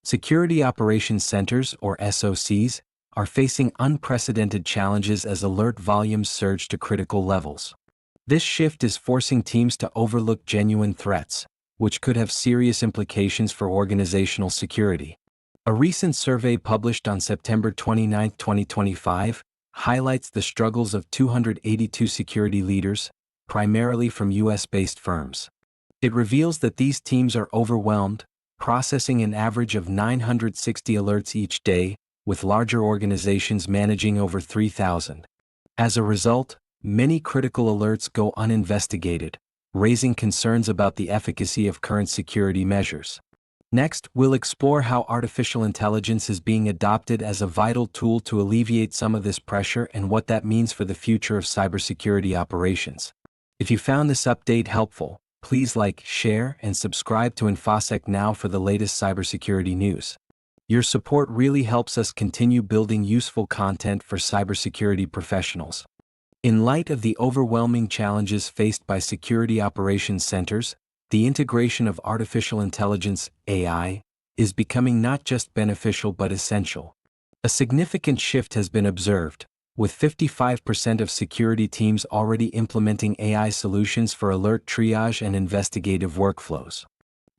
Security Operations Centers, or SOCs, are facing unprecedented challenges as alert volumes surge to critical levels. This shift is forcing teams to overlook genuine threats, which could have serious implications for organizational security. A recent survey published on September 29, 2025, highlights the struggles of 282 security leaders, primarily from US-based firms. It reveals that these teams are overwhelmed, processing an average of 960 alerts each day, with larger organizations managing over 3,000. As a result, many critical alerts go uninvestigated, raising concerns about the efficacy of current security measures. Next, we'll explore how artificial intelligence is being adopted as a vital tool to alleviate some of this pressure and what that means for the future of cybersecurity operations. If you found this update helpful, please like, share, and subscribe to InfoSec Now for the latest cybersecurity news. Your support really helps us continue building useful content for cybersecurity professionals. In light of the overwhelming challenges faced by security operations centers, the integration of artificial intelligence, AI, is becoming not just beneficial but essential. A significant shift has been observed, with 55% of security teams already implementing AI solutions for alert triage and investigative workflows.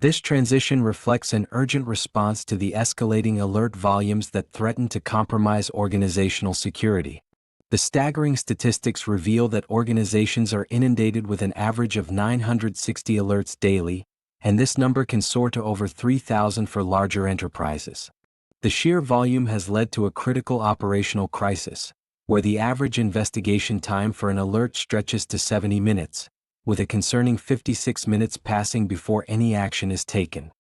This transition reflects an urgent response to the escalating alert volumes that threaten to compromise organizational security. The staggering statistics reveal that organizations are inundated with an average of 960 alerts daily, and this number can soar to over 3,000 for larger enterprises. The sheer volume has led to a critical operational crisis, where the average investigation time for an alert stretches to 70 minutes, with a concerning 56 minutes passing before any action is taken.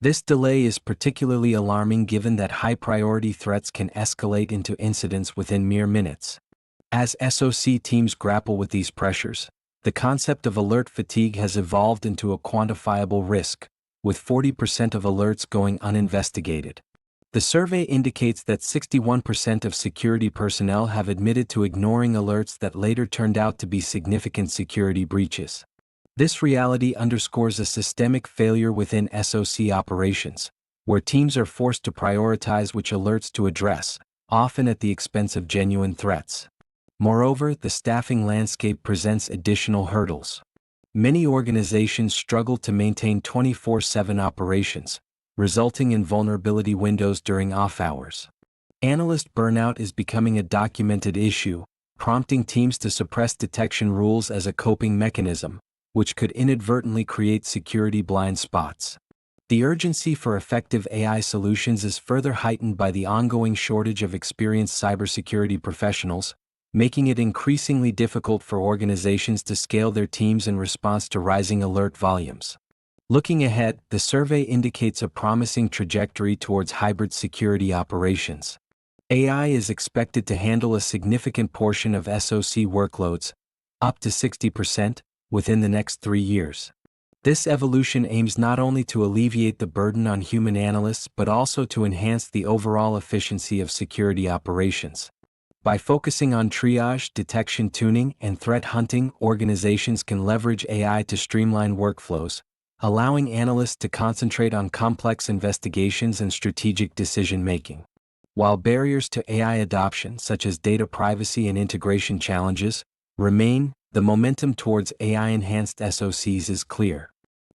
This delay is particularly alarming given that high-priority threats can escalate into incidents within mere minutes. As SOC teams grapple with these pressures, the concept of alert fatigue has evolved into a quantifiable risk, with 40% of alerts going uninvestigated. The survey indicates that 61% of security personnel have admitted to ignoring alerts that later turned out to be significant security breaches. This reality underscores a systemic failure within SOC operations, where teams are forced to prioritize which alerts to address, often at the expense of genuine threats. Moreover, the staffing landscape presents additional hurdles. Many organizations struggle to maintain 24/7 operations, resulting in vulnerability windows during off-hours. Analyst burnout is becoming a documented issue, prompting teams to suppress detection rules as a coping mechanism, which could inadvertently create security blind spots. The urgency for effective AI solutions is further heightened by the ongoing shortage of experienced cybersecurity professionals, making it increasingly difficult for organizations to scale their teams in response to rising alert volumes. Looking ahead, the survey indicates a promising trajectory towards hybrid security operations. AI is expected to handle a significant portion of SOC workloads, up to 60%, within the next 3 years. This evolution aims not only to alleviate the burden on human analysts but also to enhance the overall efficiency of security operations. By focusing on triage, detection tuning, and threat hunting, organizations can leverage AI to streamline workflows, allowing analysts to concentrate on complex investigations and strategic decision-making. While barriers to AI adoption, such as data privacy and integration challenges, remain, the momentum towards AI-enhanced SOCs is clear.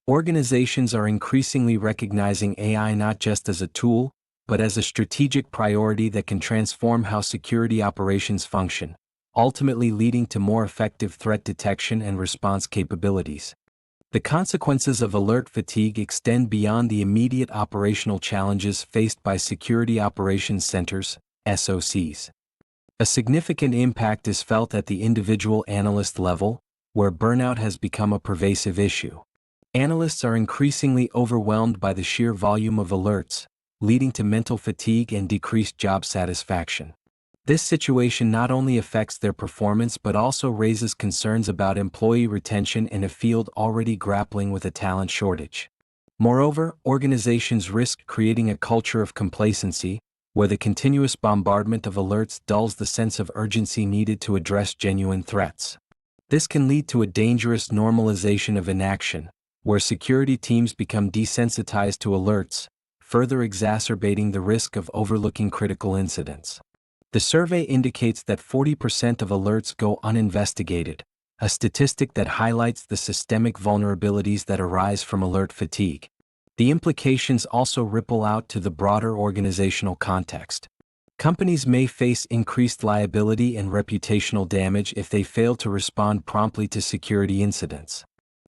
Organizations are increasingly recognizing AI not just as a tool, but as a strategic priority that can transform how security operations function, ultimately leading to more effective threat detection and response capabilities. The consequences of alert fatigue extend beyond the immediate operational challenges faced by security operations centers, SOCs. A significant impact is felt at the individual analyst level, where burnout has become a pervasive issue. Analysts are increasingly overwhelmed by the sheer volume of alerts, leading to mental fatigue and decreased job satisfaction. This situation not only affects their performance but also raises concerns about employee retention in a field already grappling with a talent shortage. Moreover, organizations risk creating a culture of complacency, where the continuous bombardment of alerts dulls the sense of urgency needed to address genuine threats. This can lead to a dangerous normalization of inaction, where security teams become desensitized to alerts, further exacerbating the risk of overlooking critical incidents. The survey indicates that 40% of alerts go uninvestigated, a statistic that highlights the systemic vulnerabilities that arise from alert fatigue. The implications also ripple out to the broader organizational context. Companies may face increased liability and reputational damage if they fail to respond promptly to security incidents.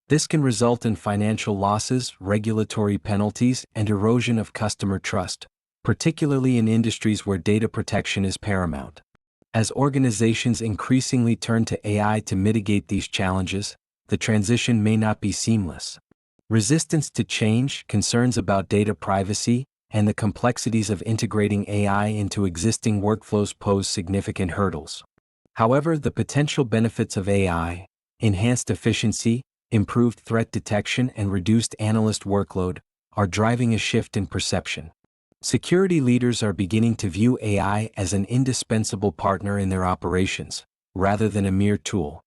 This can result in financial losses, regulatory penalties, and erosion of customer trust, particularly in industries where data protection is paramount. As organizations increasingly turn to AI to mitigate these challenges, the transition may not be seamless. Resistance to change, concerns about data privacy, and the complexities of integrating AI into existing workflows pose significant hurdles. However, the potential benefits of AI, enhanced efficiency, improved threat detection, and reduced analyst workload, are driving a shift in perception. Security leaders are beginning to view AI as an indispensable partner in their operations, rather than a mere tool.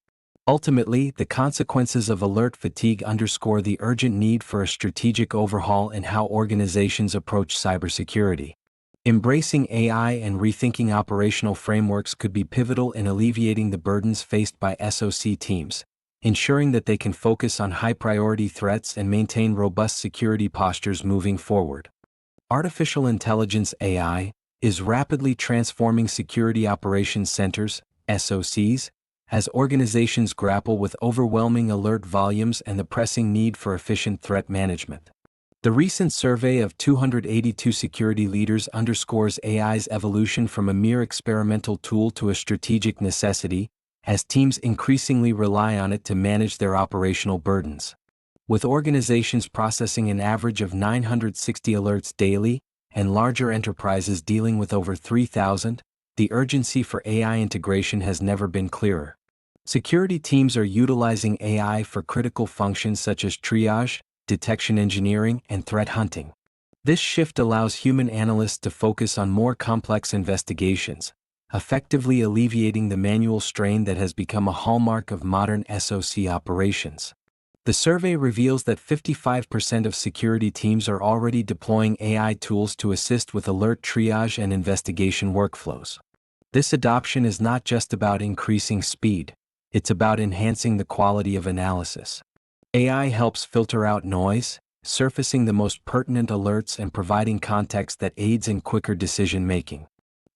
Ultimately, the consequences of alert fatigue underscore the urgent need for a strategic overhaul in how organizations approach cybersecurity. Embracing AI and rethinking operational frameworks could be pivotal in alleviating the burdens faced by SOC teams, ensuring that they can focus on high-priority threats and maintain robust security postures moving forward. Artificial intelligence (AI) is rapidly transforming security operations centers (SOCs) as organizations grapple with overwhelming alert volumes and the pressing need for efficient threat management. The recent survey of 282 security leaders underscores AI's evolution from a mere experimental tool to a strategic necessity, as teams increasingly rely on it to manage their operational burdens. With organizations processing an average of 960 alerts daily, and larger enterprises dealing with over 3,000, the urgency for AI integration has never been clearer. Security teams are utilizing AI for critical functions such as triage, detection engineering, and threat hunting. This shift allows human analysts to focus on more complex investigations, effectively alleviating the manual strain that has become a hallmark of modern SOC operations. The survey reveals that 55% of security teams are already deploying AI tools to assist with alert triage and investigation workflows. This adoption is not just about increasing speed, it's about enhancing the quality of analysis. AI helps filter out noise, surfacing the most pertinent alerts and providing context that aids in quicker decision-making.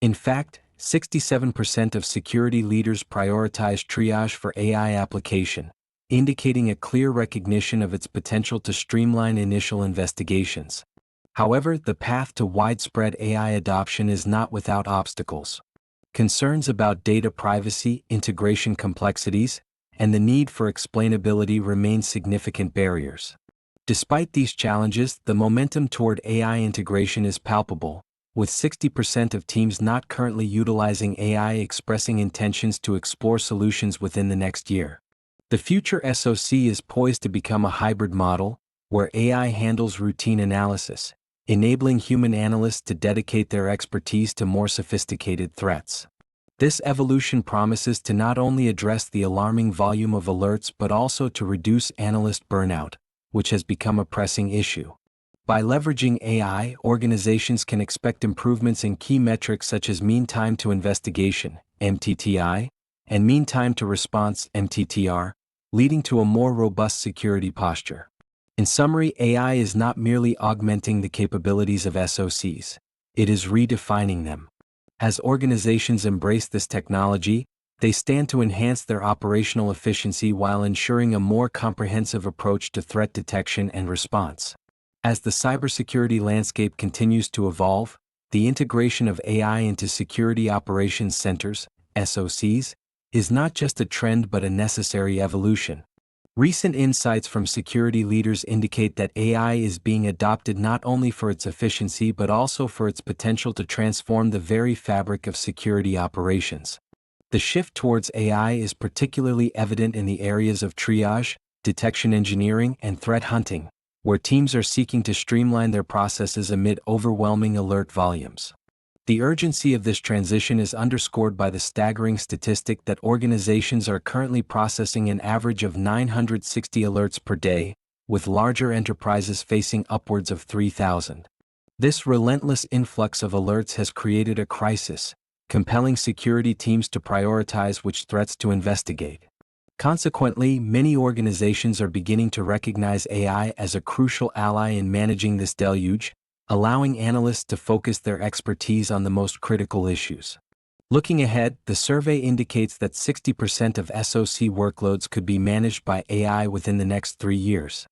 In fact, 67% of security leaders prioritize triage for AI application, indicating a clear recognition of its potential to streamline initial investigations. However, the path to widespread AI adoption is not without obstacles. Concerns about data privacy, integration complexities, and the need for explainability remain significant barriers. Despite these challenges, the momentum toward AI integration is palpable, with 60% of teams not currently utilizing AI expressing intentions to explore solutions within the next year. The future SOC is poised to become a hybrid model, where AI handles routine analysis, enabling human analysts to dedicate their expertise to more sophisticated threats. This evolution promises to not only address the alarming volume of alerts but also to reduce analyst burnout, which has become a pressing issue. By leveraging AI, organizations can expect improvements in key metrics such as mean time to investigation, MTTI, and mean time to response, MTTR, leading to a more robust security posture. In summary, AI is not merely augmenting the capabilities of SOCs, it is redefining them. As organizations embrace this technology, they stand to enhance their operational efficiency while ensuring a more comprehensive approach to threat detection and response. As the cybersecurity landscape continues to evolve, the integration of AI into security operations centers, SOCs, is not just a trend but a necessary evolution. Recent insights from security leaders indicate that AI is being adopted not only for its efficiency but also for its potential to transform the very fabric of security operations. The shift towards AI is particularly evident in the areas of triage, detection engineering, and threat hunting, where teams are seeking to streamline their processes amid overwhelming alert volumes. The urgency of this transition is underscored by the staggering statistic that organizations are currently processing an average of 960 alerts per day, with larger enterprises facing upwards of 3,000. This relentless influx of alerts has created a crisis, compelling security teams to prioritize which threats to investigate. Consequently, many organizations are beginning to recognize AI as a crucial ally in managing this deluge, allowing analysts to focus their expertise on the most critical issues. Looking ahead, the survey indicates that 60% of SOC workloads could be managed by AI within the next 3 years.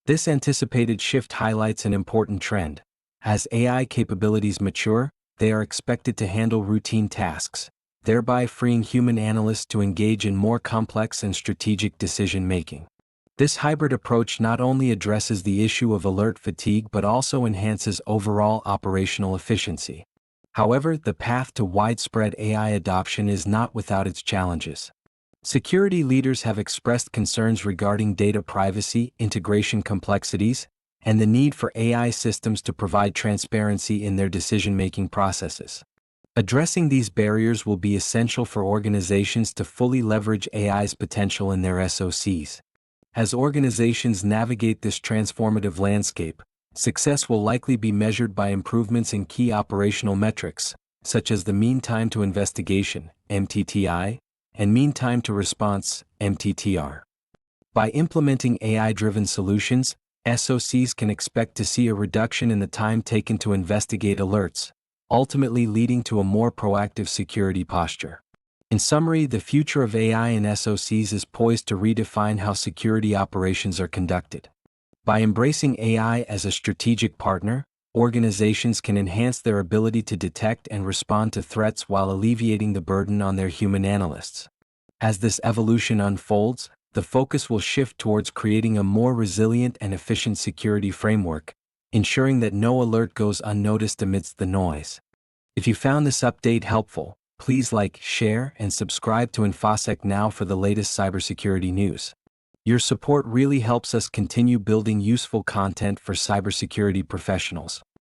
This anticipated shift highlights an important trend. As AI capabilities mature, they are expected to handle routine tasks, thereby freeing human analysts to engage in more complex and strategic decision-making. This hybrid approach not only addresses the issue of alert fatigue but also enhances overall operational efficiency. However, the path to widespread AI adoption is not without its challenges. Security leaders have expressed concerns regarding data privacy, integration complexities, and the need for AI systems to provide transparency in their decision-making processes. Addressing these barriers will be essential for organizations to fully leverage AI's potential in their SOCs. As organizations navigate this transformative landscape, success will likely be measured by improvements in key operational metrics, such as the mean time to investigation, MTTI, and mean time to response, MTTR. By implementing AI-driven solutions, SOCs can expect to see a reduction in the time taken to investigate alerts, ultimately leading to a more proactive security posture. In summary, the future of AI in SOCs is poised to redefine how security operations are conducted. By embracing AI as a strategic partner, organizations can enhance their ability to detect and respond to threats while alleviating the burden on their human analysts. As this evolution unfolds, the focus will shift towards creating a more resilient and efficient security framework, ensuring that no alert goes unnoticed amidst the noise. If you found this update helpful, please like, share, and subscribe to InfoSec Now for the latest cybersecurity news. Your support really helps us continue building useful content for cybersecurity professionals.